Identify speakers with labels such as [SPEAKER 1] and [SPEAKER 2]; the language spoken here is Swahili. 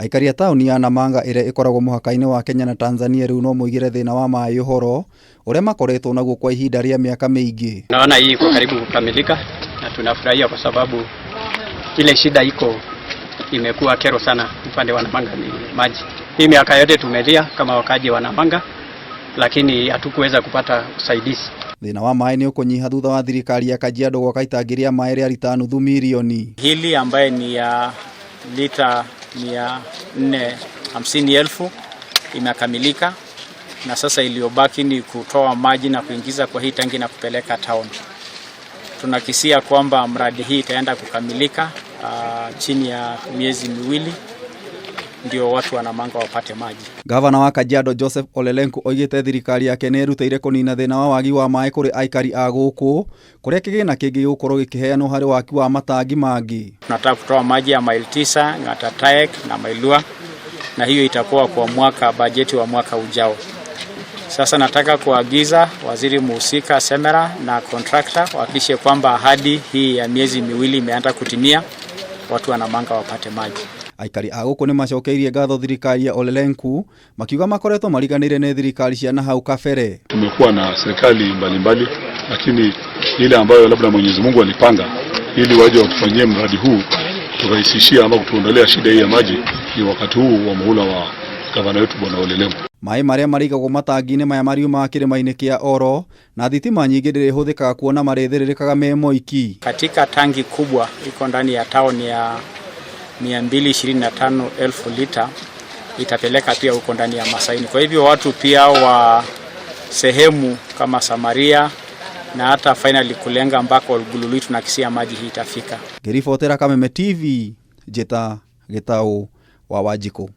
[SPEAKER 1] Aikari a tauni ya Namanga ire ikoragwo muhaka-ini wa Kenya na Tanzania riu no muigire thina wa maĩ uhoro uria makoretwo naguo kwa ihinda ria miaka mingi.
[SPEAKER 2] Naona hii iko karibu kukamilika na tunafurahia kwa sababu ile shida imekuwa kero sana upande wa Namanga ni maji. Hii miaka yote tumelia kama wakaji wa Namanga lakini hatukuweza kupata usaidizi.
[SPEAKER 1] Thina wa maĩ ni ukunyiha thutha wa thirikari ya Kajiado gwaka itangi ria maĩ ria lita nuthu milioni.
[SPEAKER 3] Hili ambaye ni ya lita 450,000 imekamilika na sasa iliyobaki ni kutoa maji na kuingiza kwa hii tangi na kupeleka town. Tunakisia kwamba mradi hii itaenda kukamilika chini ya miezi miwili ndio watu wa Namanga wapate maji.
[SPEAKER 1] Gavana wa Kajiado Joseph Ole Lenku oigite thirikari yake ni erutĩire kũnina thĩna wa wagi wa maĩ kũrĩ aikari a gũkũ kũrĩa kĩgĩna kĩngĩ gũkorwo gĩkĩheanwo harĩ waki wa matangi mangĩ.
[SPEAKER 3] Tunataka kutoa maji ya maili 9 Ng'ata na Mailua na hiyo itakuwa kwa mwaka bajeti wa mwaka ujao. Sasa nataka kuagiza waziri muhusika Semera na contractor wahakikishe kwamba ahadi hii ya miezi miwili imeanza kutimia, watu wa Namanga wapate maji.
[SPEAKER 1] Aikari a gũkũ ni macokeirie ngatho thirikari ya Ole Lenku makiuga makoretwo mariganĩire nĩ thirikari cia nahau kabere.
[SPEAKER 4] Tumekuwa na serikali mbalimbali lakini ile ambayo labda Mwenyezi Mungu alipanga ili waje watufanyie mradi huu turahisishia ama kutuondolea shida hii ya maji ni wakati huu wa muhula wa gavana wetu Bwana Ole Lenku.
[SPEAKER 1] Maĩ maria marigagwo matangi-inĩ maya mariuma kĩrĩma-inĩ kĩa Oro na thitima nyingĩ ndĩrĩhũthĩkaga kuona marĩthĩrĩrĩkaga me moiki.
[SPEAKER 3] Katika tangi kubwa iko ndani ya town ya 225,000 lita itapeleka pia huko ndani ya Masaini. Kwa hivyo watu pia wa sehemu kama Samaria na hata finally Kulenga ambako Gulului tunakisia maji hii itafika.
[SPEAKER 1] Ngĩribotera Kameme TV, Jeta Gĩtaũ wa Wanjikũ.